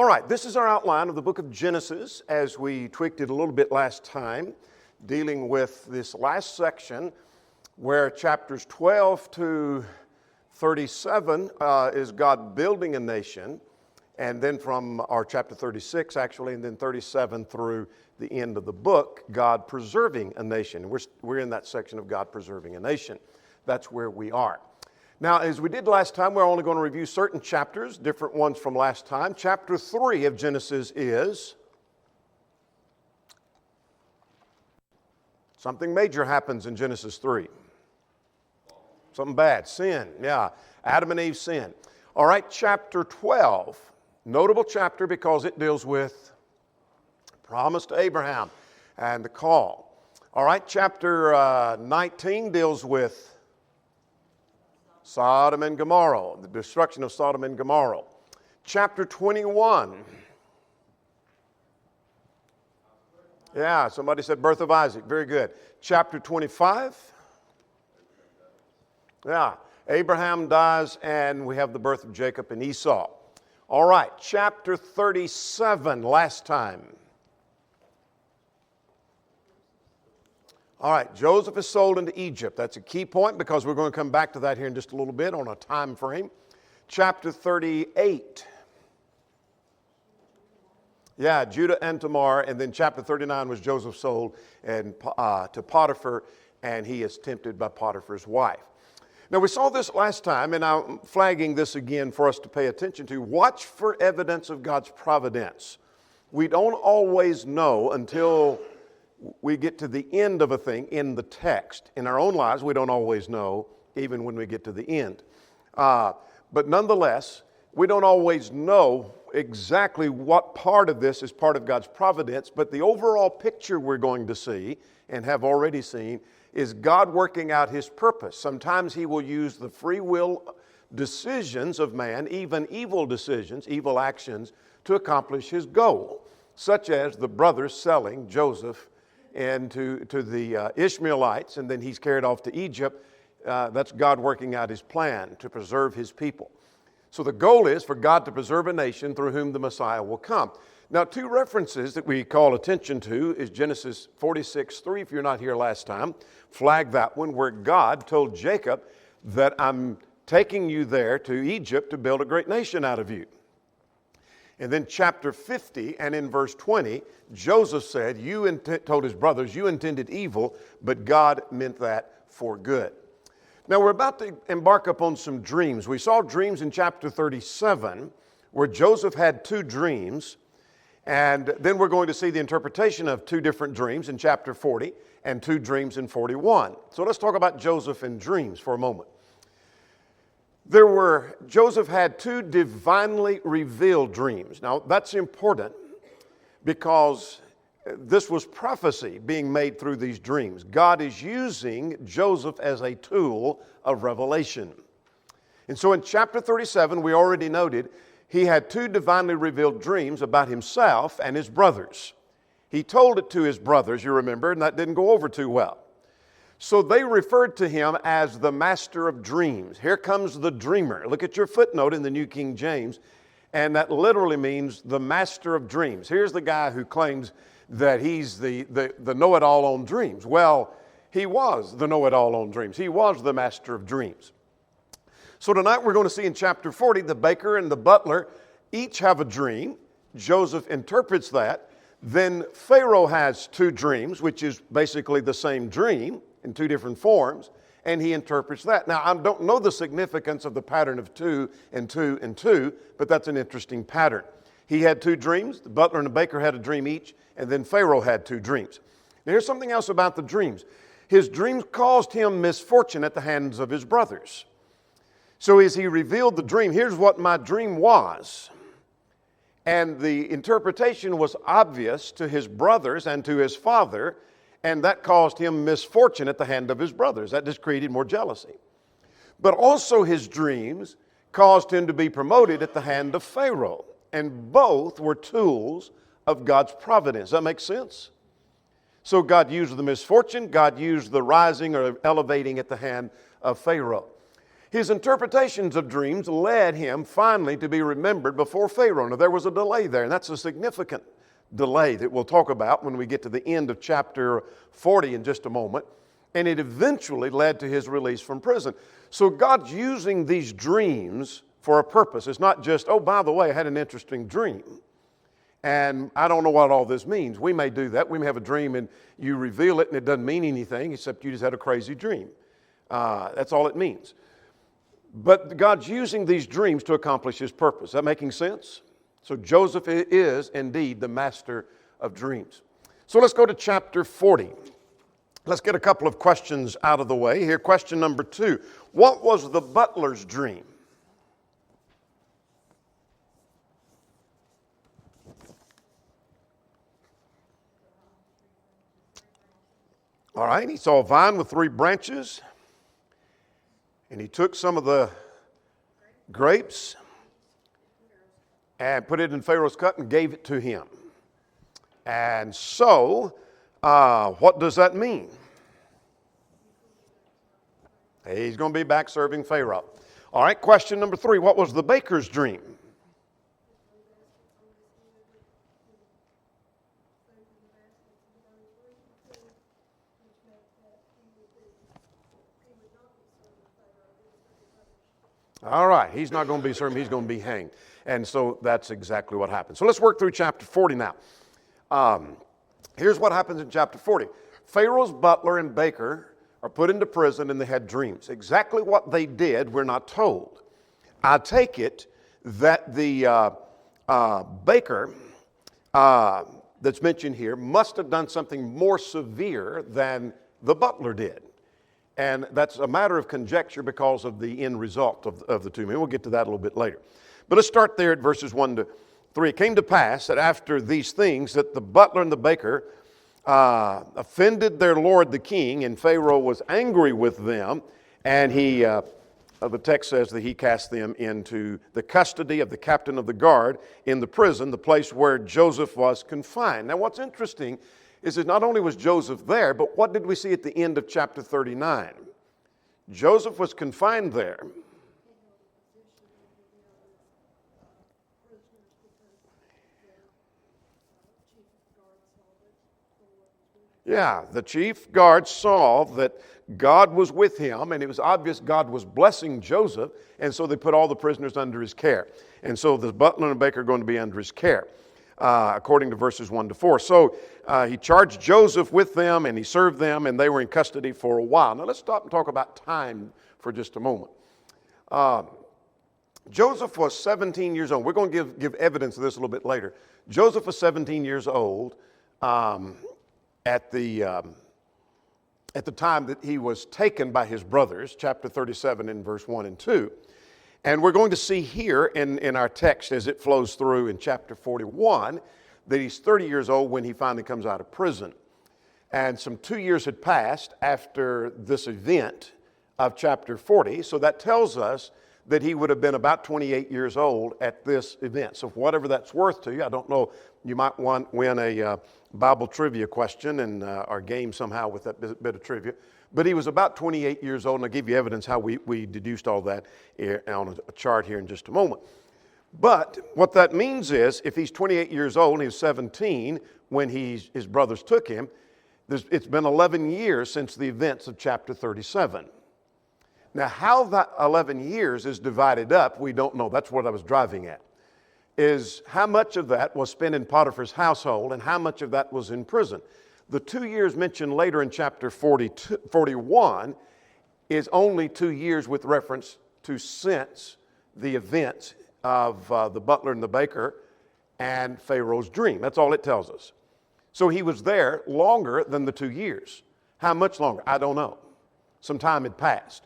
All right, this is our outline of the book of Genesis as we tweaked it a little bit last time, dealing with this last section where chapters 12 to 37 is God building a nation, and then from our chapter 36 actually, and then 37 through the end of the book, God preserving a nation. We're in that section of God preserving a nation. That's where we are. Now, as we did last time, we're only going to review certain chapters, different ones from last time. Chapter 3 of Genesis is something major happens in Genesis 3. Something bad, sin, yeah. Adam and Eve sin. All right, chapter 12, notable chapter because it deals with promise to Abraham and the call. All right, chapter 19 deals with Sodom and Gomorrah, the destruction of Sodom and Gomorrah. Chapter 21. Yeah, somebody said birth of Isaac. Very good. Chapter 25. Yeah, Abraham dies and we have the birth of Jacob and Esau. All right, chapter 37, last time. All right, Joseph is sold into Egypt. That's a key point because we're going to come back to that here in just a little bit on a time frame. Chapter 38. Yeah, Judah and Tamar. And then chapter 39 was Joseph sold to Potiphar, and he is tempted by Potiphar's wife. Now, we saw this last time, and I'm flagging this again for us to pay attention to. Watch for evidence of God's providence. We don't always know until we get to the end of a thing in the text. In our own lives, we don't always know, even when we get to the end. But nonetheless, we don't always know exactly what part of this is part of God's providence, but the overall picture we're going to see, and have already seen, is God working out His purpose. Sometimes He will use the free will decisions of man, even evil decisions, evil actions, to accomplish His goal, such as the brothers selling Joseph and to the Ishmaelites, and then he's carried off to Egypt. That's God working out His plan to preserve His people. So the goal is for God to preserve a nation through whom the Messiah will come. Now, two references that we call attention to is Genesis 46:3, if you're not here last time. Flag that one, where God told Jacob that I'm taking you there to Egypt to build a great nation out of you. And then chapter 50 and in verse 20, Joseph said, told his brothers, you intended evil, but God meant that for good. Now we're about to embark upon some dreams. We saw dreams in chapter 37 where Joseph had two dreams, and then we're going to see the interpretation of two different dreams in chapter 40 and two dreams in 41. So let's talk about Joseph and dreams for a moment. Joseph had two divinely revealed dreams. Now, that's important because this was prophecy being made through these dreams. God is using Joseph as a tool of revelation. And so in chapter 37, we already noted, he had two divinely revealed dreams about himself and his brothers. He told it to his brothers, you remember, and that didn't go over too well. So they referred to him as the master of dreams. Here comes the dreamer. Look at your footnote in the New King James, and that literally means the master of dreams. Here's the guy who claims that he's the know-it-all on dreams. Well, he was the know-it-all on dreams. He was the master of dreams. So tonight we're going to see in chapter 40, the baker and the butler each have a dream. Joseph interprets that. Then Pharaoh has two dreams, which is basically the same dream in two different forms, and he interprets that. Now, I don't know the significance of the pattern of 2 and 2 and 2, but that's an interesting pattern. He had two dreams, the butler and the baker had a dream each, and then Pharaoh had two dreams. Now, here's something else about the dreams. His dreams caused him misfortune at the hands of his brothers. So as he revealed the dream, here's what my dream was. And the interpretation was obvious to his brothers and to his father, and that caused him misfortune at the hand of his brothers. That just created more jealousy. But also his dreams caused him to be promoted at the hand of Pharaoh. And both were tools of God's providence. Does that make sense? So God used the misfortune, God used the rising or elevating at the hand of Pharaoh. His interpretations of dreams led him finally to be remembered before Pharaoh. Now, there was a delay there, and that's a significant delay that we'll talk about when we get to the end of chapter 40 in just a moment. And it eventually led to his release from prison. So God's using these dreams for a purpose. It's not just, oh, by the way, I had an interesting dream, and I don't know what all this means. We may do that. We may have a dream and you reveal it and it doesn't mean anything except you just had a crazy dream. That's all it means. But God's using these dreams to accomplish His purpose. Is that making sense? So Joseph is indeed the master of dreams. So let's go to chapter 40. Let's get a couple of questions out of the way here. Question number 2. What was the butler's dream? All right, he saw a vine with 3 branches, and he took some of the grapes and put it in Pharaoh's cup and gave it to him. And so, what does that mean? He's going to be back serving Pharaoh. All right, question number 3. What was the baker's dream? All right, he's not going to be served, he's going to be hanged. And so that's exactly what happened. So let's work through chapter 40 now. Here's what happens in chapter 40. Pharaoh's butler and baker are put into prison and they had dreams. Exactly what they did, we're not told. I take it that the baker that's mentioned here must have done something more severe than the butler did. And that's a matter of conjecture because of the end result of the two men. We'll get to that a little bit later. But let's start there at verses 1 to 3. It came to pass that after these things that the butler and the baker offended their lord the king, and Pharaoh was angry with them, and the text says that he cast them into the custody of the captain of the guard in the prison, the place where Joseph was confined. Now what's interesting is that not only was Joseph there, but what did we see at the end of chapter 39? Joseph was confined there. Yeah, the chief guard saw that God was with him, and it was obvious God was blessing Joseph, and so they put all the prisoners under his care. And so the butler and baker are going to be under his care, according to verses 1 to 4. So he charged Joseph with them, and he served them, and they were in custody for a while. Now let's stop and talk about time for just a moment. Joseph was 17 years old. We're going to give evidence of this a little bit later. Joseph was 17 years old at the time that he was taken by his brothers, chapter 37 in verse 1 and 2. And we're going to see here in our text as it flows through in chapter 41 that he's 30 years old when he finally comes out of prison. And some 2 years had passed after this event of chapter 40, so that tells us that he would have been about 28 years old at this event. So whatever that's worth to you, I don't know, you might win a Bible trivia question and or game somehow with that bit of trivia. But he was about 28 years old, and I'll give you evidence how we deduced all that on a chart here in just a moment. But what that means is, if he's 28 years old and he was 17 when his brothers took him, it's been 11 years since the events of chapter 37. Now, how that 11 years is divided up, we don't know. That's what I was driving at, is how much of that was spent in Potiphar's household and how much of that was in prison. The 2 years mentioned later in chapter 41 is only 2 years with reference to since the events of the butler and the baker and Pharaoh's dream. That's all it tells us. So he was there longer than the 2 years. How much longer? I don't know. Some time had passed.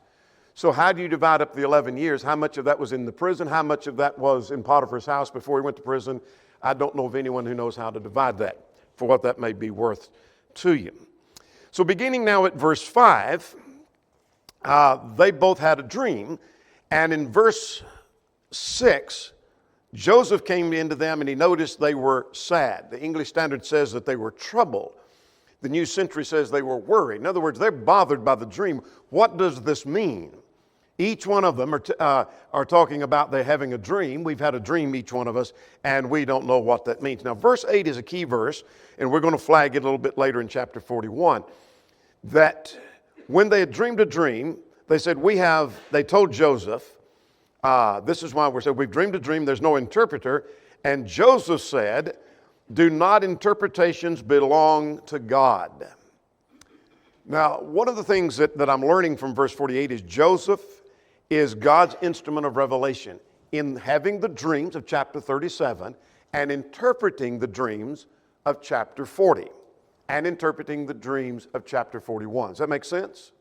So how do you divide up the 11 years? How much of that was in the prison? How much of that was in Potiphar's house before he went to prison? I don't know of anyone who knows how to divide that for what that may be worth to you. So beginning now at verse 5, they both had a dream. And in verse 6, Joseph came into them and he noticed they were sad. The English Standard says that they were troubled. The New Century says they were worried. In other words, they're bothered by the dream. What does this mean? Each one of them are talking about they're having a dream. We've had a dream, each one of us, and we don't know what that means. Now, verse 8 is a key verse, and we're going to flag it a little bit later in chapter 41, that when they had dreamed a dream, they said, they told Joseph, this is why we've dreamed a dream, there's no interpreter. And Joseph said, do not interpretations belong to God? Now, one of the things that I'm learning from verse 48 is Joseph is God's instrument of revelation in having the dreams of chapter 37 and interpreting the dreams of chapter 40 and interpreting the dreams of chapter 41. Does that make sense?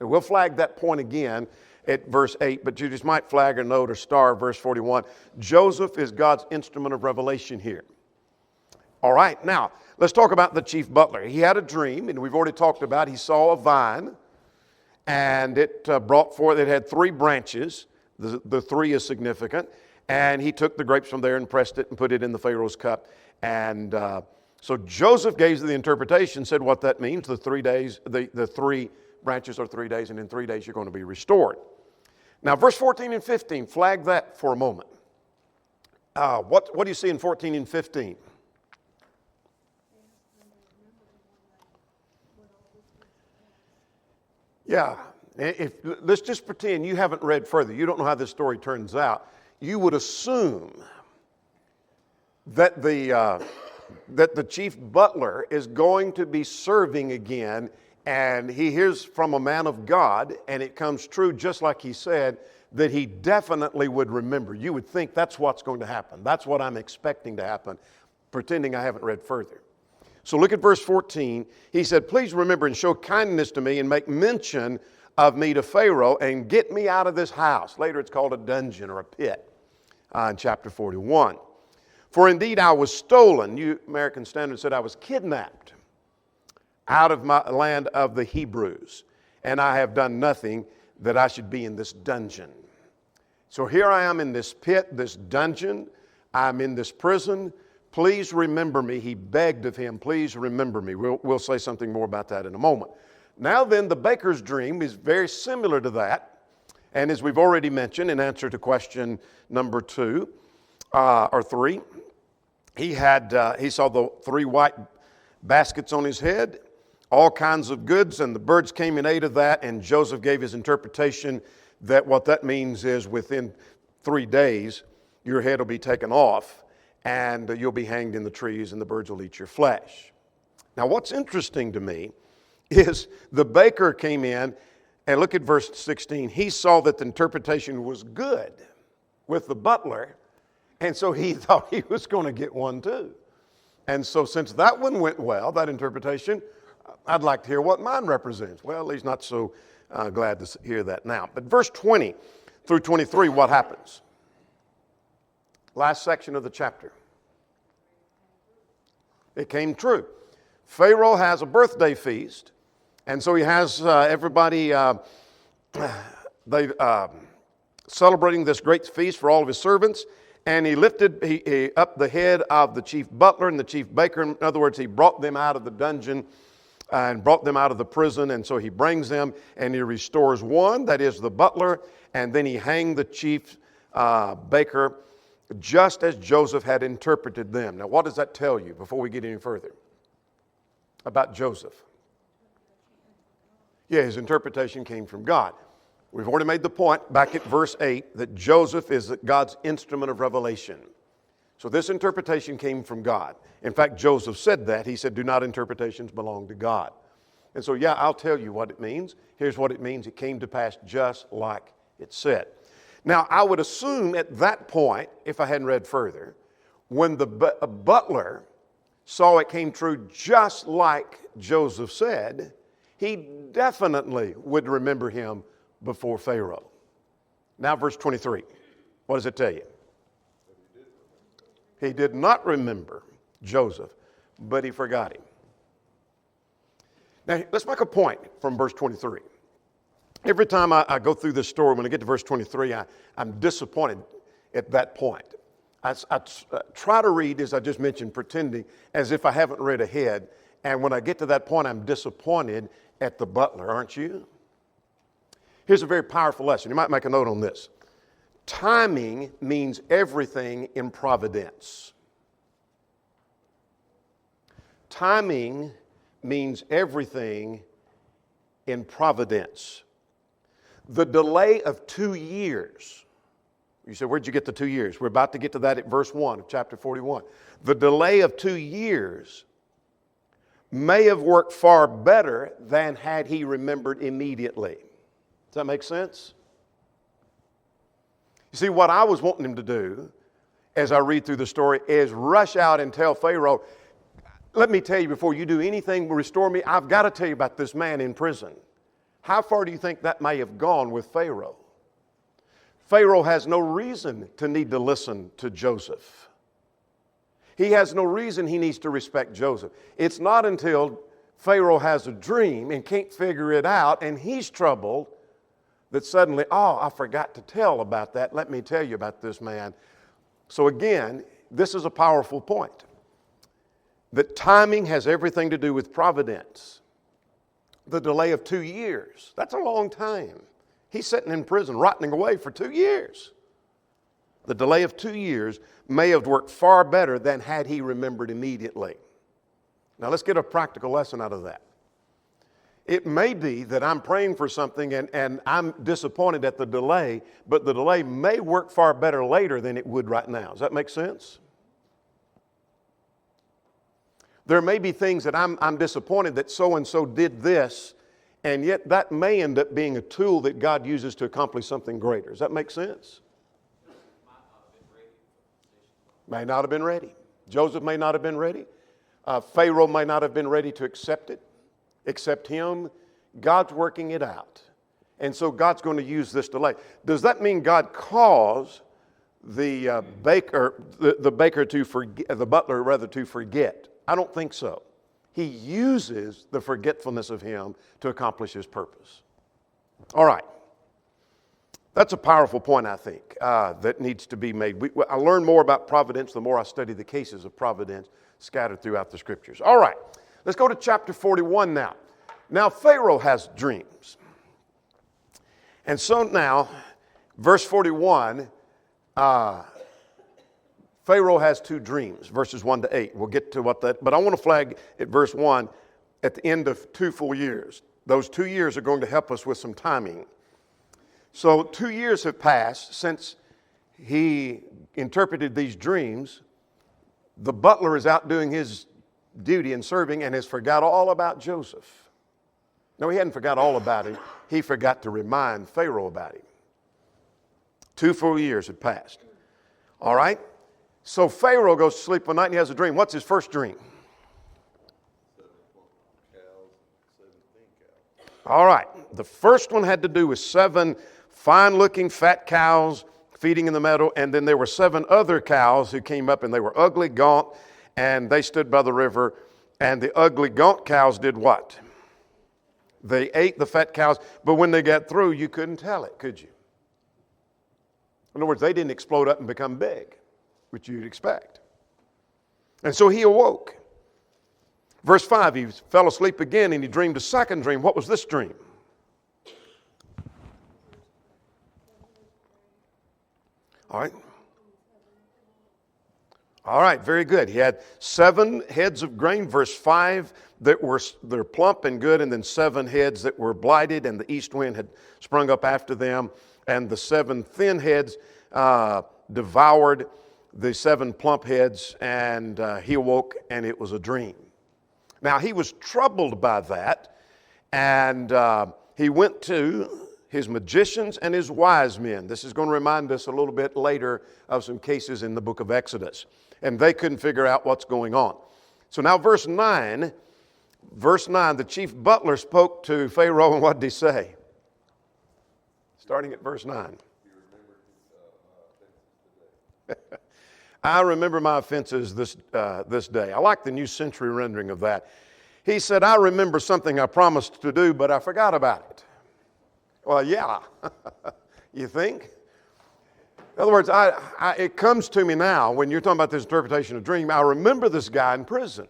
And we'll flag that point again at verse 8, but you just might flag or note or star verse 41. Joseph is God's instrument of revelation here. All right, now let's talk about the chief butler. He had a dream, and we've already talked about he saw a vine, and it brought forth, it had 3 branches. The 3 is significant. And he took the grapes from there and pressed it and put it in the Pharaoh's cup. And so Joseph gave the interpretation, said what that means. The 3 days, the 3 branches are 3 days, and in 3 days you're going to be restored. Now, verse 14 and 15, flag that for a moment. What do you see in 14 and 15? Yeah, let's just pretend you haven't read further. You don't know how this story turns out. You would assume that the chief butler is going to be serving again, and he hears from a man of God, and it comes true just like he said, that he definitely would remember. You would think that's what's going to happen. That's what I'm expecting to happen, pretending I haven't read further. So look at verse 14. He said, please remember and show kindness to me and make mention of me to Pharaoh and get me out of this house. Later it's called a dungeon or a pit in chapter 41. For indeed I was stolen. New American Standard said I was kidnapped out of my land of the Hebrews, and I have done nothing that I should be in this dungeon. So here I am in this pit, this dungeon. I'm in this prison. Please remember me. He begged of him, please remember me. We'll say something more about that in a moment. Now then, the baker's dream is very similar to that. And as we've already mentioned in answer to question number 2 or 3, he saw the 3 white baskets on his head, all kinds of goods, and the birds came and ate of that, and Joseph gave his interpretation that what that means is within 3 days, your head will be taken off, and you'll be hanged in the trees, and the birds will eat your flesh. Now, what's interesting to me is the baker came in, and look at verse 16. He saw that the interpretation was good with the butler, and so he thought he was going to get one too. And so since that one went well, that interpretation, I'd like to hear what mine represents. Well, he's not so glad to hear that now. But verse 20 through 23, what happens? Last section of the chapter. It came true. Pharaoh has a birthday feast, and so he has everybody celebrating this great feast for all of his servants, and he lifted up the head of the chief butler and the chief baker. In other words, he brought them out of the dungeon and brought them out of the prison, and so he brings them and he restores one, that is the butler, and then he hanged the chief baker just as Joseph had interpreted them. Now, what does that tell you before we get any further about Joseph? Yeah, his interpretation came from God. We've already made the point back at verse 8 that Joseph is God's instrument of revelation. So this interpretation came from God. In fact, Joseph said that. He said, do not interpretations belong to God. And so, yeah, I'll tell you what it means. Here's what it means. It came to pass just like it said. Now, I would assume at that point, if I hadn't read further, when the butler saw it came true just like Joseph said, he definitely would remember him before Pharaoh. Now, verse 23. What does it tell you? He did not remember Joseph, but he forgot him. Now, let's make a point from verse 23. Every time I go through this story, when I get to verse 23, I'm disappointed at that point. I try to read, as I just mentioned, pretending as if I haven't read ahead. And when I get to that point, I'm disappointed at the butler, aren't you? Here's a very powerful lesson. You might make a note on this. Timing means everything in providence. Timing means everything in providence. The delay of 2 years. You say, where'd you get the 2 years? We're about to get to that at verse 1 of chapter 41. The delay of 2 years may have worked far better than had he remembered immediately. Does that make sense? You see, what I was wanting him to do as I read through the story is rush out and tell Pharaoh, let me tell you before you do anything to restore me, I've got to tell you about this man in prison. How far do you think that may have gone with Pharaoh? Pharaoh has no reason to need to listen to Joseph. He has no reason he needs to respect Joseph. It's not until Pharaoh has a dream and can't figure it out and he's troubled that suddenly, oh, I forgot to tell about that. Let me tell you about this man. So again, this is a powerful point. That timing has everything to do with providence. The delay of 2 years, that's a long time. He's sitting in prison, rotting away for 2 years. The delay of 2 years may have worked far better than had he remembered immediately. Now let's get a practical lesson out of that. It may be that I'm praying for something and I'm disappointed at the delay, but the delay may work far better later than it would right now. Does that make sense? There may be things that I'm disappointed that so-and-so did this, and yet that may end up being a tool that God uses to accomplish something greater. Does that make sense? May not have been ready. Joseph may not have been ready. Pharaoh may not have been ready to accept him. God's working it out. And so God's going to use this delay. Does that mean God caused the butler to forget? I don't think so. He uses the forgetfulness of him to accomplish his purpose. All right. That's a powerful point, I think, that needs to be made. I learn more about providence the more I study the cases of providence scattered throughout the Scriptures. All right. Let's go to chapter 41 now. Now, Pharaoh has dreams. And so now, verse 41, Pharaoh has 2 dreams, verses 1 to 8. We'll get to what that, but I want to flag at verse 1 at the end of 2 full years. Those 2 years are going to help us with some timing. So 2 years have passed since he interpreted these dreams. The butler is out doing his duty and serving and has forgot all about Joseph. No, he hadn't forgot all about him. He forgot to remind Pharaoh about him. 2 full years had passed. All right? So Pharaoh goes to sleep one night and he has a dream. What's his first dream? All right. The first one had to do with 7 fine-looking fat cows feeding in the meadow, and then there were 7 other cows who came up, and they were ugly, gaunt, and they stood by the river, and the ugly, gaunt cows did what? They ate the fat cows, but when they got through, you couldn't tell it, could you? In other words, they didn't explode up and become big, which you'd expect. And so he awoke. Verse 5, he fell asleep again, and he dreamed a second dream. What was this dream? All right. All right, very good. He had 7 heads of grain, verse 5, they're plump and good, and then 7 heads that were blighted, and the east wind had sprung up after them, and the 7 thin heads devoured the 7 plump heads, and he awoke, and it was a dream. Now, he was troubled by that, and he went to his magicians and his wise men. This is going to remind us a little bit later of some cases in the book of Exodus. And they couldn't figure out what's going on. So now verse 9, the chief butler spoke to Pharaoh, and what did he say? Starting at verse 9. I remember my offenses this day. I like the New Century rendering of that. He said, I remember something I promised to do, but I forgot about it. Well, yeah. You think? In other words, it comes to me now when you're talking about this interpretation of dream. I remember this guy in prison.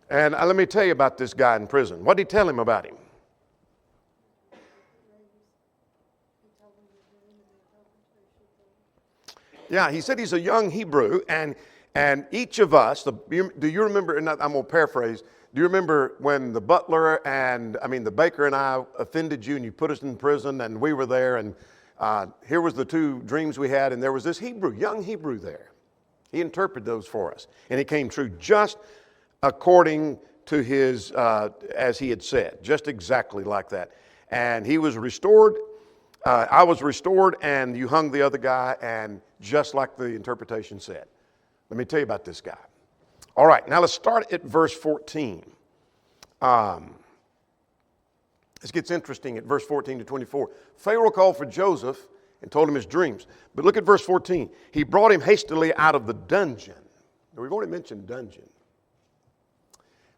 And let me tell you about this guy in prison. What did he tell him about him? Yeah, he said he's a young Hebrew, and each of us, do you remember, and I'm going to paraphrase, do you remember when the the baker and I offended you and you put us in prison and we were there and here was the two dreams we had and there was this young Hebrew there. He interpreted those for us and it came true just according to his, as he had said, just exactly like that. And he was restored, I was restored and you hung the other guy and just like the interpretation said. Let me tell you about this guy. All right, now let's start at verse 14. This gets interesting at verse 14 to 24. Pharaoh called for Joseph and told him his dreams. But look at verse 14. He brought him hastily out of the dungeon. Now, we've already mentioned dungeon.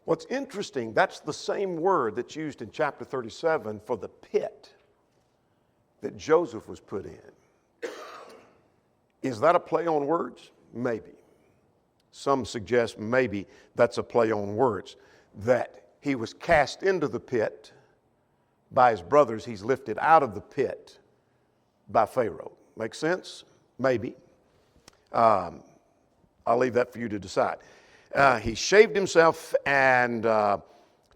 What's interesting, that's the same word that's used in chapter 37 for the pit that Joseph was put in. Is that a play on words? Maybe. Some suggest maybe that's a play on words, that he was cast into the pit by his brothers. He's lifted out of the pit by Pharaoh. Make sense? Maybe. I'll leave that for you to decide. He shaved himself and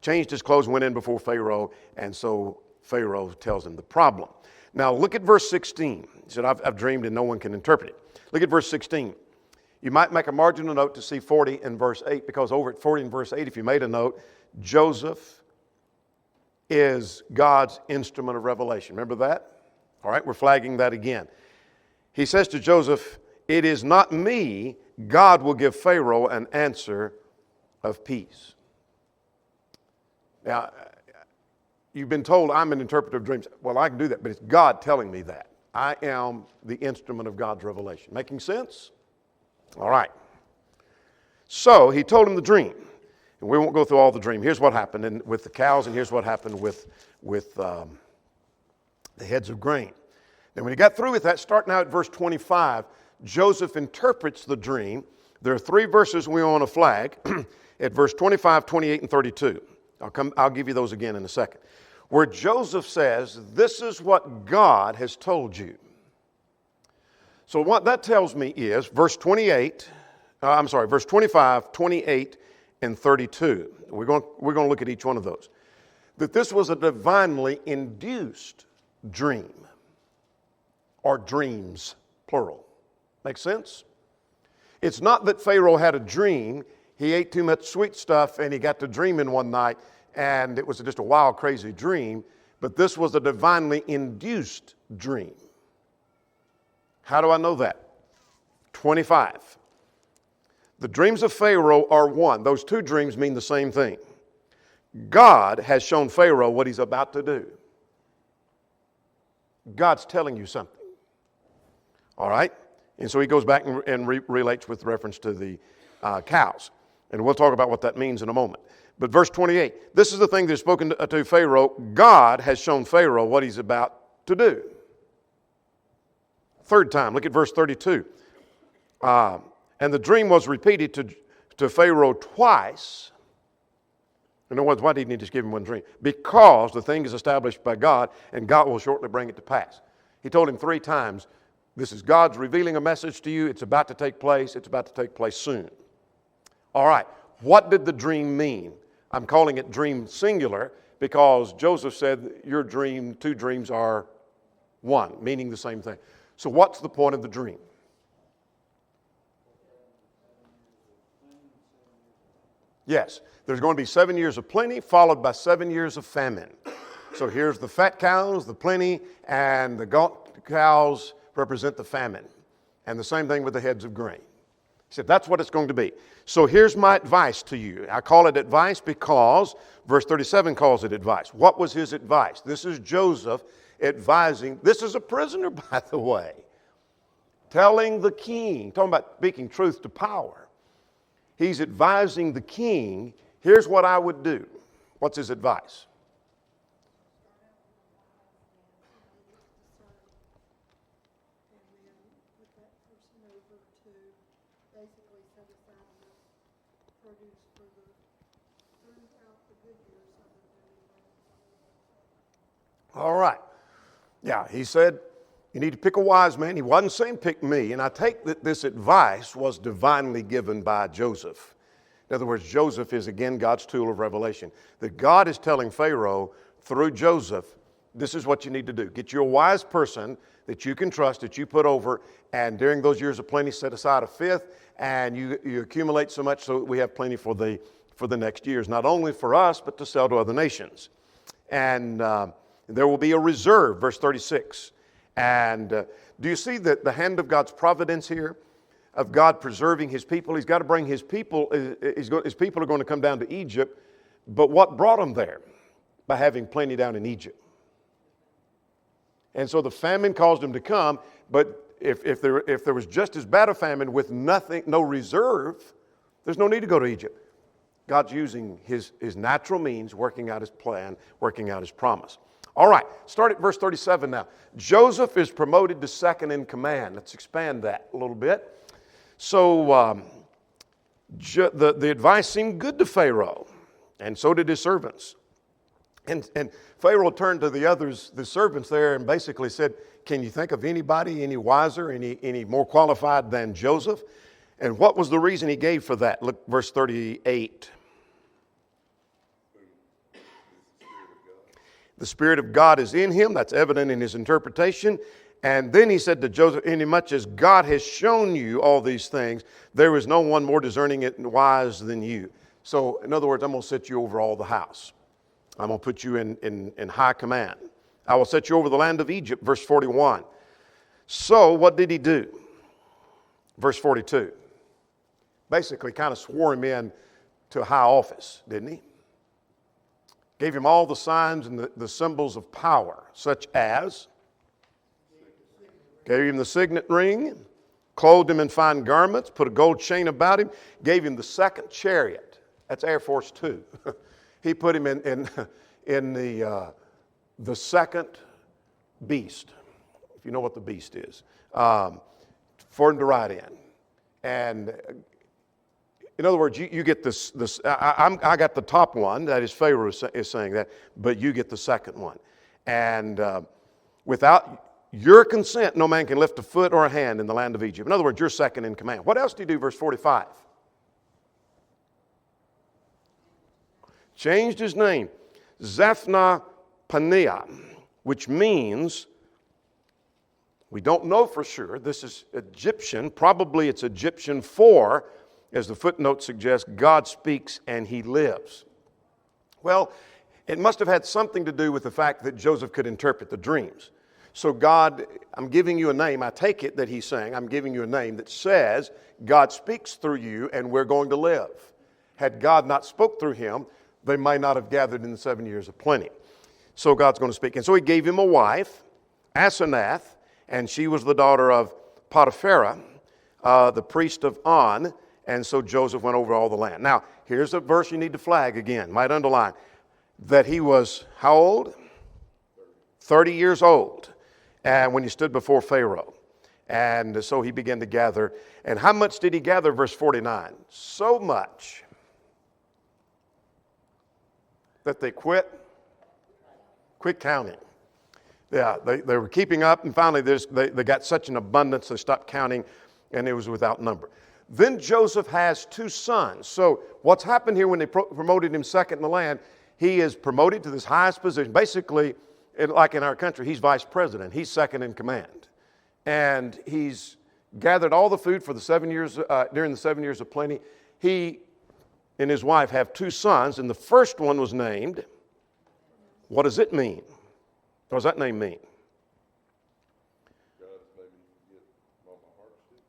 changed his clothes and went in before Pharaoh, and so Pharaoh tells him the problem. Now look at verse 16. He said, I've dreamed and no one can interpret it. Look at verse 16. You might make a marginal note to see 40 and verse 8, because over at 40 and verse 8, if you made a note, Joseph is God's instrument of revelation. Remember that? All right, we're flagging that again. He says to Joseph, it is not me, God will give Pharaoh an answer of peace. Now, you've been told I'm an interpreter of dreams. Well, I can do that, but it's God telling me that. I am the instrument of God's revelation. Making sense? All right. So he told him the dream. And we won't go through all the dream. Here's what happened with the cows, and here's what happened with the heads of grain. Then when he got through with that, starting out at verse 25, Joseph interprets the dream. There are three verses we want to flag at verse 25, 28, and 32. I'll give you those again in a second. Where Joseph says, this is what God has told you. So what that tells me is verse 25, 28, and 32. We're going to look at each one of those. That this was a divinely induced dream, or dreams, plural. Make sense? It's not that Pharaoh had a dream, he ate too much sweet stuff and he got to dreaming one night and it was just a wild, crazy dream, but this was a divinely induced dream. How do I know that? 25. The dreams of Pharaoh are one. Those two dreams mean the same thing. God has shown Pharaoh what he's about to do. God's telling you something. All right? And so he goes back and relates with reference to the cows. And we'll talk about what that means in a moment. But verse 28, this is the thing that's spoken to Pharaoh. God has shown Pharaoh what he's about to do. Third time, look at verse 32. And the dream was repeated to Pharaoh twice. In other words, why didn't he just give him one dream? Because the thing is established by God, and God will shortly bring it to pass. He told him three times, this is God's revealing a message to you. It's about to take place. It's about to take place soon. All right, what did the dream mean? I'm calling it dream singular because Joseph said your dream, two dreams are one, meaning the same thing. So what's the point of the dream? Yes, there's going to be 7 years of plenty followed by 7 years of famine. So here's the fat cows, the plenty, and the gaunt cows represent the famine. And the same thing with the heads of grain. He said, that's what it's going to be. So here's my advice to you. I call it advice because verse 37 calls it advice. What was his advice? This is Joseph advising. This is a prisoner, by the way. Telling the king, talking about speaking truth to power. He's advising the king, here's what I would do. What's his advice? All right. Yeah, he said, You need to pick a wise man. He wasn't saying pick me. And I take that this advice was divinely given by Joseph. In other words, Joseph is again God's tool of revelation. That God is telling Pharaoh through Joseph, this is what you need to do. Get you a wise person that you can trust, that you put over, and during those years of plenty, set aside a fifth, and you accumulate so much so that we have plenty for the next years, not only for us, but to sell to other nations. And there will be a reserve, verse 36. And do you see that the hand of God's providence here, of God preserving His people? He's got to bring His people, His people are going to come down to Egypt, but what brought them there? By having plenty down in Egypt. And so the famine caused them to come, but if there was just as bad a famine with nothing, no reserve, there's no need to go to Egypt. God's using his natural means, working out His plan, working out His promise. All right, start at verse 37 now. Joseph is promoted to second in command. Let's expand that a little bit. So the advice seemed good to Pharaoh, and so did his servants. And Pharaoh turned to the servants there, and basically said, can you think of anybody any wiser, any more qualified than Joseph? And what was the reason he gave for that? Look, verse 38. The Spirit of God is in him. That's evident in his interpretation. And then he said to Joseph, inasmuch as God has shown you all these things, there is no one more discerning and wise than you. So, in other words, I'm going to set you over all the house. I'm going to put you in high command. I will set you over the land of Egypt, verse 41. So, what did he do? Verse 42. Basically, kind of swore him in to a high office, didn't he? Gave him all the signs and the symbols of power, such as gave him the signet ring, clothed him in fine garments, put a gold chain about him, gave him the second chariot. That's Air Force Two. He put him in the second beast, if you know what the beast is, for him to ride in. And in other words, you get this. I got the top one. That is, Pharaoh is saying that, but you get the second one. And without your consent, no man can lift a foot or a hand in the land of Egypt. In other words, you're second in command. What else do you do? Verse 45. Changed his name, Zaphnath-Paaneah, which means, we don't know for sure, this is Egyptian, probably it's Egyptian for, as the footnote suggests, God speaks and He lives. Well, it must have had something to do with the fact that Joseph could interpret the dreams. So God, I'm giving you a name, I take it that He's saying, I'm giving you a name that says, God speaks through you and we're going to live. Had God not spoke through him, they might not have gathered in the 7 years of plenty. So God's going to speak. And so He gave him a wife, Asenath, and she was the daughter of Potiphera, the priest of On. And so Joseph went over all the land. Now, here's a verse you need to flag again, might underline, that he was how old? 30 years old, and when he stood before Pharaoh. And so he began to gather. And how much did he gather? Verse 49. So much that they quit counting. Yeah, they were keeping up, and finally they got such an abundance they stopped counting, and it was without number. Then Joseph has two sons. So what's happened here when they promoted him second in the land, he is promoted to this highest position. Basically, like in our country, he's vice president. He's second in command. And he's gathered all the food for the 7 years, during the 7 years of plenty. He and his wife have two sons, and the first one was named, what does it mean? What does that name mean?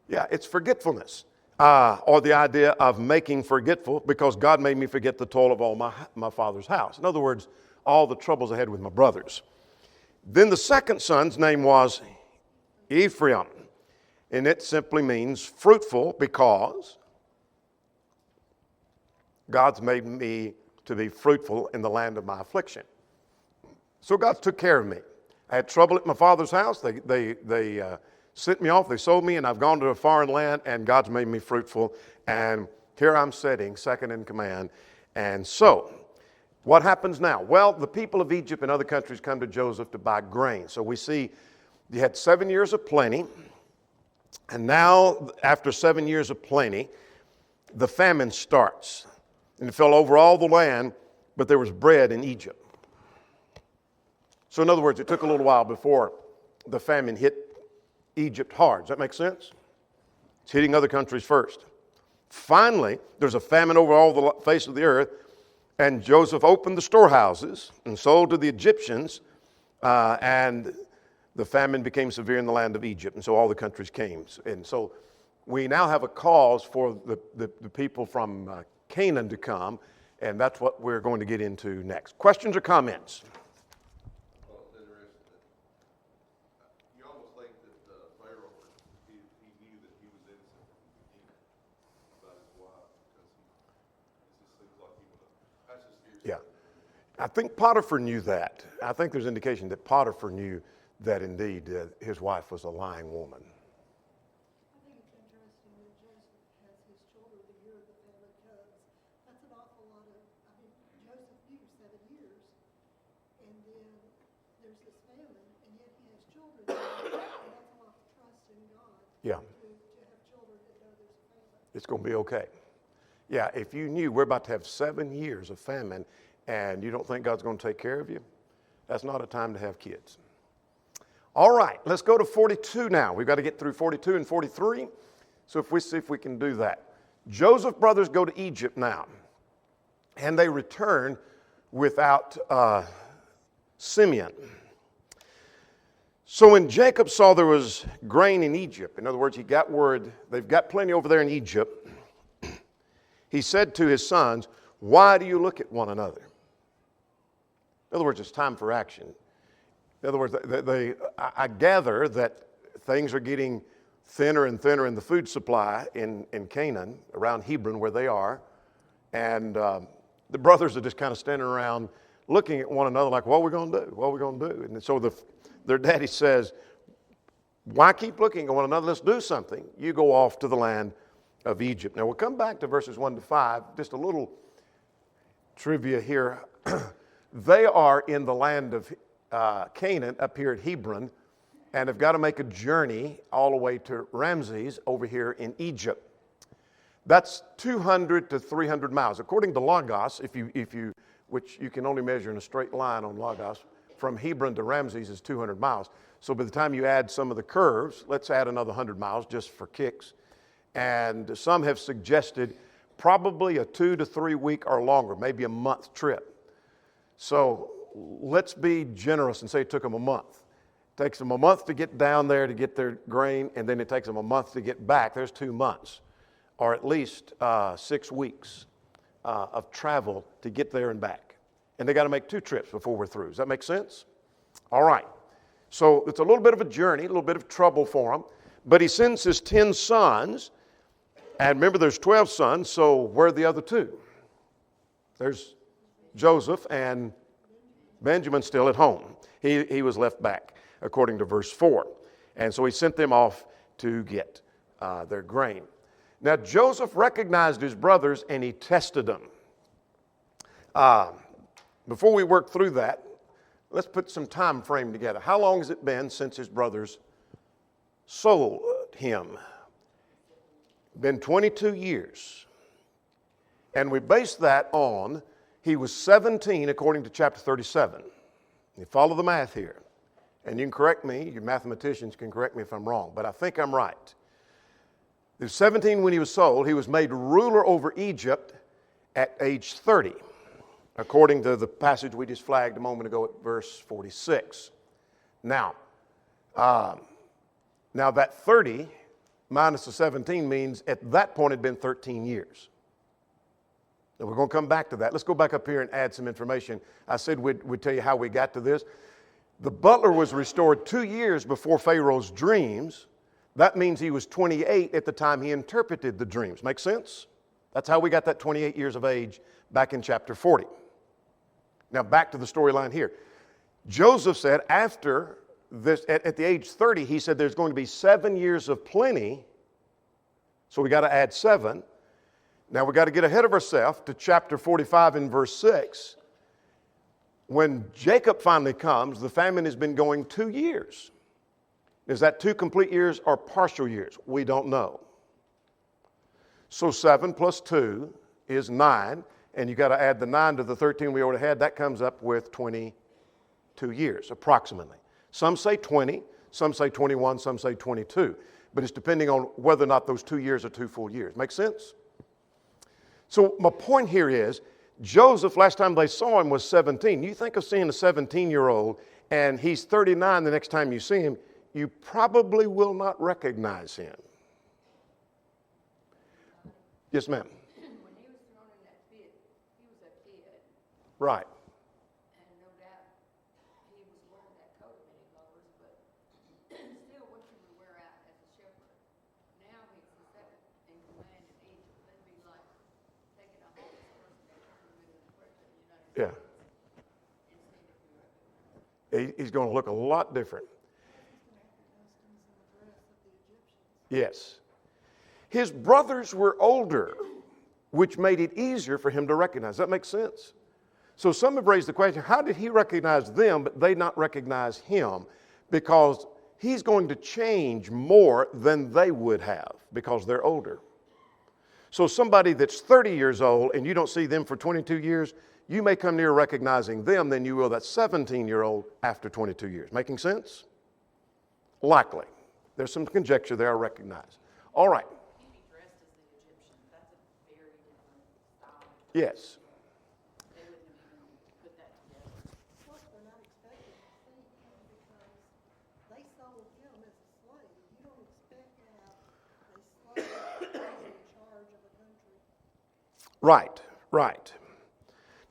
Yeah, it's forgetfulness. Or the idea of making forgetful, because God made me forget the toil of all my father's house. In other words, all the troubles I had with my brothers. Then the second son's name was Ephraim, and it simply means fruitful, because God's made me to be fruitful in the land of my affliction. So God took care of me. I had trouble at my father's house. They sent me off. They sold me, and I've gone to a foreign land, and God's made me fruitful. And here I'm sitting, second in command. And so, what happens now? Well, the people of Egypt and other countries come to Joseph to buy grain. So we see You had 7 years of plenty. And now, after 7 years of plenty, the famine starts. And it fell over all the land, but there was bread in Egypt. So in other words, it took a little while before the famine hit Egypt hard. Does that make sense? It's hitting other countries first. Finally, there's a famine over all the face of the earth, and Joseph opened the storehouses and sold to the Egyptians, and the famine became severe in the land of Egypt, and so all the countries came. And so we now have a cause for the people from Canaan to come, and that's what we're going to get into next. Questions or comments? Well, it's interesting that you almost think that Pharaoh, he knew that he was innocent from the beginning about his wife, because it just seems like he would have, that's just hearsay. Yeah. I think Potiphar knew that. I think there's indication that Potiphar knew that indeed his wife was a lying woman. I think it's interesting that Joseph has his children the year of the famine comes. That's an awful lot of, Joseph knew 7 years, and then there's this famine, and yet he has children, and that's a lot of trust in God. Yeah. To have children that know there's a famine. It's going to be okay. Yeah, if you knew we're about to have 7 years of famine and you don't think God's going to take care of you, that's not a time to have kids. All right, let's go to 42 now. We've got to get through 42 and 43. So if we see if we can do that. Joseph's brothers go to Egypt now, and they return without Simeon. So when Jacob saw there was grain in Egypt, in other words, he got word they've got plenty over there in Egypt, he said to his sons, "Why do you look at one another?" In other words, it's time for action. In other words, I gather that things are getting thinner and thinner in the food supply in Canaan, around Hebron where they are. And the brothers are just kind of standing around looking at one another like, what are we going to do? What are we going to do? And so their daddy says, why keep looking at one another? Let's do something. You go off to the land of Egypt. Now we'll come back to verses 1 to 5. Just a little trivia here. They are in the land of Canaan up here at Hebron, and have got to make a journey all the way to Ramses over here in Egypt. That's 200 to 300 miles. According to Logos, which you can only measure in a straight line on Logos, from Hebron to Ramses is 200 miles. So by the time you add some of the curves, let's add another 100 miles just for kicks. And some have suggested probably a 2 to 3 week or longer, maybe a month trip. So let's be generous and say it took them a month. It takes them a month to get down there to get their grain, and then it takes them a month to get back. There's 2 months, or at least 6 weeks of travel to get there and back. And they got to make 2 trips before we're through. Does that make sense? All right. So it's a little bit of a journey, a little bit of trouble for him. But he sends his 10 sons, and remember there's 12 sons, so where are the other 2? There's Joseph and Benjamin still at home. He was left back, according to verse 4. And so he sent them off to get their grain. Now Joseph recognized his brothers and he tested them. Before we work through that, let's put some time frame together. How long has it been since his brothers sold him? Been 22 years. And we base that on he was 17 according to chapter 37. You follow the math here. And you can correct me, your mathematicians can correct me if I'm wrong, but I think I'm right. He was 17 when he was sold. He was made ruler over Egypt at age 30, according to the passage we just flagged a moment ago at verse 46. Now that 30 minus the 17 means at that point it had been 13 years. And we're going to come back to that. Let's go back up here and add some information. I said we'd tell you how we got to this. The butler was restored 2 years before Pharaoh's dreams. That means he was 28 at the time he interpreted the dreams. Make sense? That's how we got that 28 years of age back in chapter 40. Now back to the storyline here. Joseph said after this, at the age 30, he said there's going to be 7 years of plenty. So we got to add 7. Now we got to get ahead of ourselves to chapter 45 and verse 6. When Jacob finally comes, the famine has been going 2 years. Is that 2 complete years or partial years? We don't know. So 7 plus 2 is 9, and you got to add the 9 to the 13 we already had. That comes up with 22 years, approximately. Some say 20, some say 21, some say 22. But it's depending on whether or not those 2 years are 2 full years. Make sense? So my point here is, Joseph, last time they saw him was 17. You think of seeing a 17-year-old and he's 39 the next time you see him, you probably will not recognize him. Yes, ma'am. When he was thrown in that pit, he was a kid, Right. and no doubt he was wearing that coat of many colors, but still, what you would wear out as a shepherd. Now he's the second in command in Egypt. That'd be like taking a homeless person and turning him into the president of the United Yeah. States and seeing if you recognize him. He's going to look a lot different. Yes. His brothers were older, which made it easier for him to recognize. That makes sense? So some have raised the question, how did he recognize them, but they not recognize him? Because he's going to change more than they would have because they're older. So somebody that's 30 years old and you don't see them for 22 years, you may come near recognizing them than you will that 17-year-old after 22 years. Making sense? Likely. There's some conjecture there I recognize. All right. He'd be dressed as the Egyptians. That's a very different style. Yes. They wouldn't have even put that together. Plus, they're not expected to see him because they sold him as a slave. You don't expect to have a slave in charge of a country. Right, right.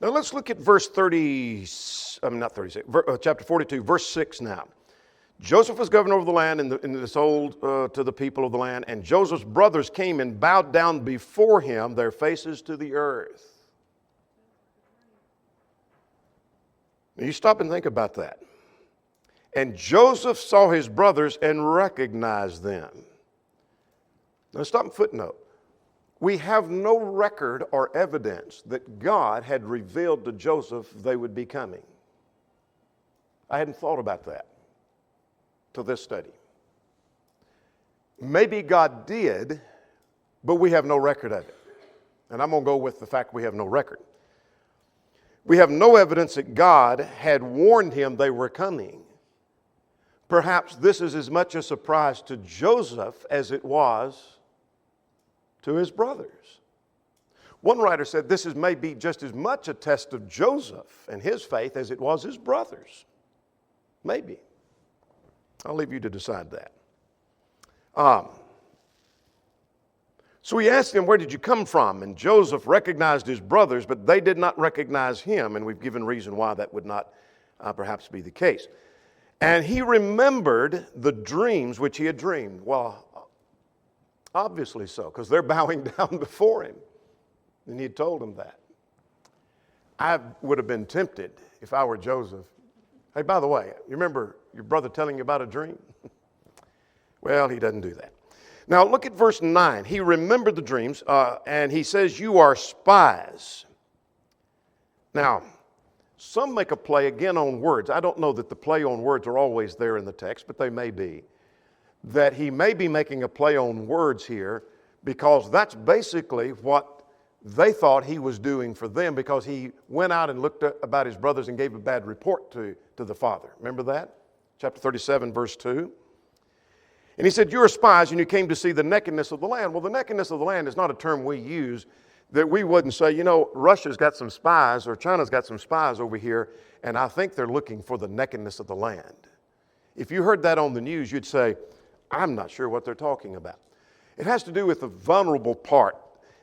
Now let's look at verse 36, chapter 42, verse 6 now. Joseph was governor over the land and this sold to the people of the land, and Joseph's brothers came and bowed down before him, their faces to the earth. Now you stop and think about that. And Joseph saw his brothers and recognized them. Now stop and footnote. We have no record or evidence that God had revealed to Joseph they would be coming. I hadn't thought about that till this study. Maybe God did, but we have no record of it. And I'm going to go with the fact we have no record. We have no evidence that God had warned him they were coming. Perhaps this is as much a surprise to Joseph as it was to his brothers. One writer said this is maybe just as much a test of Joseph and his faith as it was his brothers. Maybe. I'll leave you to decide that. So he asked him, where did you come from? And Joseph recognized his brothers, but they did not recognize him. And we've given reason why that would not perhaps be the case. And he remembered the dreams which he had dreamed. Well, obviously so, because they're bowing down before him. And he had told them that. I would have been tempted if I were Joseph. Hey, by the way, you remember your brother telling you about a dream? Well, he doesn't do that. Now, look at verse 9. He remembered the dreams, and he says, you are spies. Now, some make a play again on words. I don't know that the play on words are always there in the text, but they may be. That he may be making a play on words here because that's basically what they thought he was doing for them, because he went out and looked about his brothers and gave a bad report to the father. Remember that? Chapter 37, verse 2. And he said, you are spies and you came to see the nakedness of the land. Well, the nakedness of the land is not a term we use that we wouldn't say, you know, Russia's got some spies or China's got some spies over here, and I think they're looking for the nakedness of the land. If you heard that on the news, you'd say, I'm not sure what they're talking about. It has to do with the vulnerable part.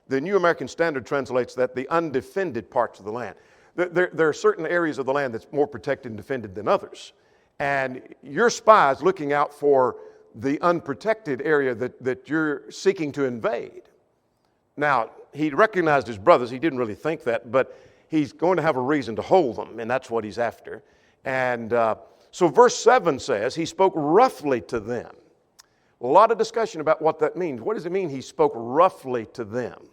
The New American Standard translates that the undefended parts of the land. There are certain areas of the land that's more protected and defended than others. And your spies looking out for the unprotected area that you're seeking to invade. Now, he recognized his brothers. He didn't really think that, but he's going to have a reason to hold them, and that's what he's after. And so verse 7 says, he spoke roughly to them. A lot of discussion about what that means. What does it mean he spoke roughly to them?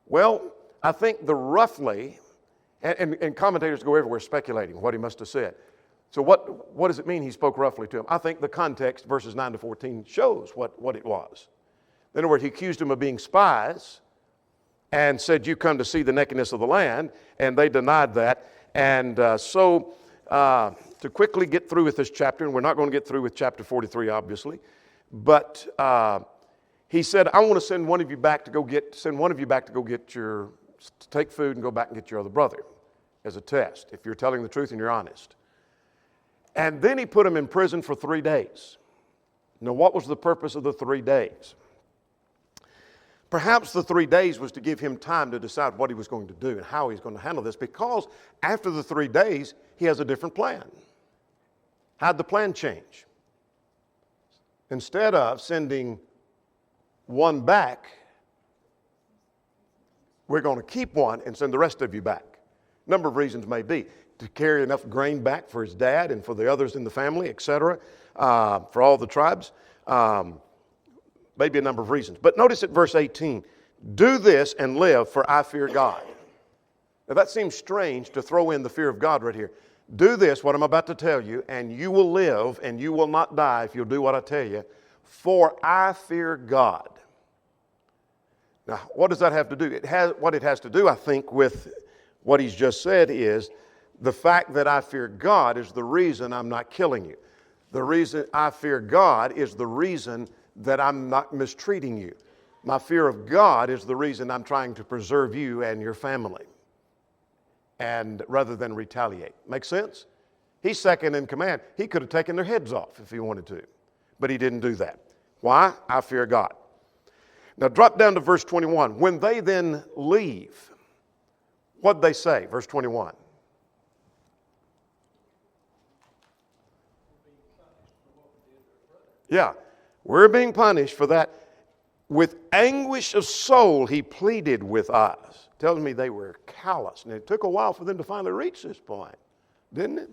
Well, I think the roughly, and commentators go everywhere speculating what he must have said. So what does it mean he spoke roughly to him? I think the context, verses 9 to 14, shows what it was. In other words, he accused them of being spies and said, you come to see the nakedness of the land, and they denied that. And to quickly get through with this chapter, and we're not going to get through with chapter 43, obviously, but he said, I want to send one of you back to go get take food and go back and get your other brother as a test, if you're telling the truth and you're honest. And then he put him in prison for 3 days. Now, what was the purpose of the 3 days? Perhaps the 3 days was to give him time to decide what he was going to do and how he's going to handle this, because after the 3 days, he has a different plan. How'd the plan change? Instead of sending one back, we're going to keep one and send the rest of you back. A number of reasons may be to carry enough grain back for his dad and for the others in the family, etc., for all the tribes. Maybe a number of reasons. But notice at verse 18, do this and live, for I fear God. Now that seems strange to throw in the fear of God right here. Do this, what I'm about to tell you, and you will live and you will not die if you'll do what I tell you, for I fear God. Now, what does that have to do? What it has to do, I think, with what he's just said is the fact that I fear God is the reason I'm not killing you. The reason I fear God is the reason that I'm not mistreating you. My fear of God is the reason I'm trying to preserve you and your family, and rather than retaliate. Make sense? He's second in command. He could have taken their heads off if he wanted to, but he didn't do that. Why? I fear God. Now drop down to verse 21. When they then leave, what'd they say? Verse 21. Yeah, we're being punished for that. With anguish of soul, he pleaded with us. Tells me they were callous. And it took a while for them to finally reach this point, didn't it?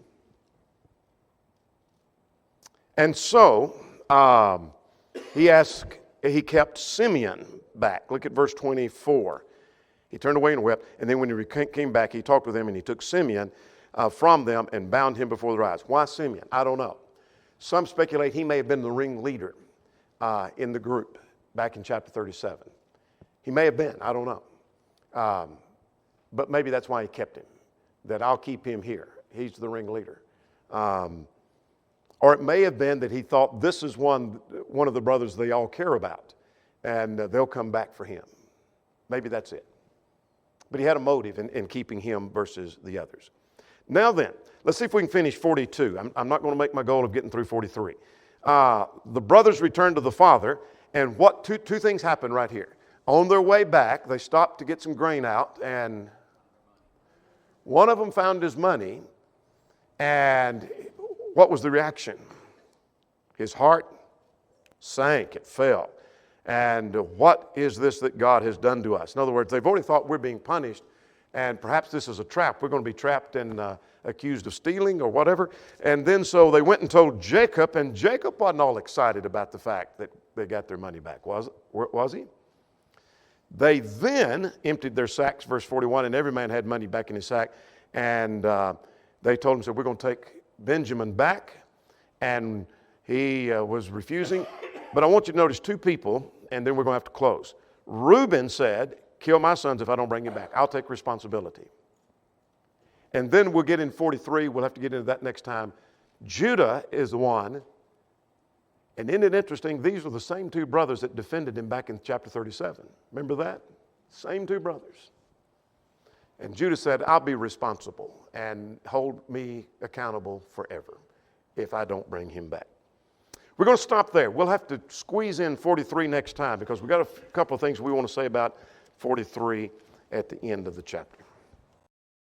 And so, he kept Simeon back. Look at verse 24. He turned away and wept. And then when he came back, he talked with them, and he took Simeon from them and bound him before their eyes. Why Simeon? I don't know. Some speculate he may have been the ringleader in the group back in chapter 37. He may have been. I don't know. But maybe that's why he kept him, that I'll keep him here. He's the ringleader. Or it may have been that he thought this is one of the brothers they all care about, and they'll come back for him. Maybe that's it. But he had a motive in keeping him versus the others. Now then, let's see if we can finish 42. I'm not going to make my goal of getting through 43. The brothers returned to the father, and what two things happened right here. On their way back, they stopped to get some grain out, and one of them found his money, and what was the reaction? His heart sank, it fell. And what is this that God has done to us? In other words, they've already thought we're being punished, and perhaps this is a trap. We're going to be trapped and accused of stealing or whatever. And then so they went and told Jacob, and Jacob wasn't all excited about the fact that they got their money back, was he? They then emptied their sacks, verse 41, and every man had money back in his sack. And they told him, said, we're going to take Benjamin back. And he was refusing. But I want you to notice two people, and then we're going to have to close. Reuben said, kill my sons if I don't bring him back. I'll take responsibility. And then we'll get in 43. We'll have to get into that next time. Judah is the one. And isn't it interesting? These were the same two brothers that defended him back in chapter 37. Remember that? Same two brothers. And Judah said, I'll be responsible and hold me accountable forever if I don't bring him back. We're going to stop there. We'll have to squeeze in 43 next time because we've got a couple of things we want to say about 43 at the end of the chapter.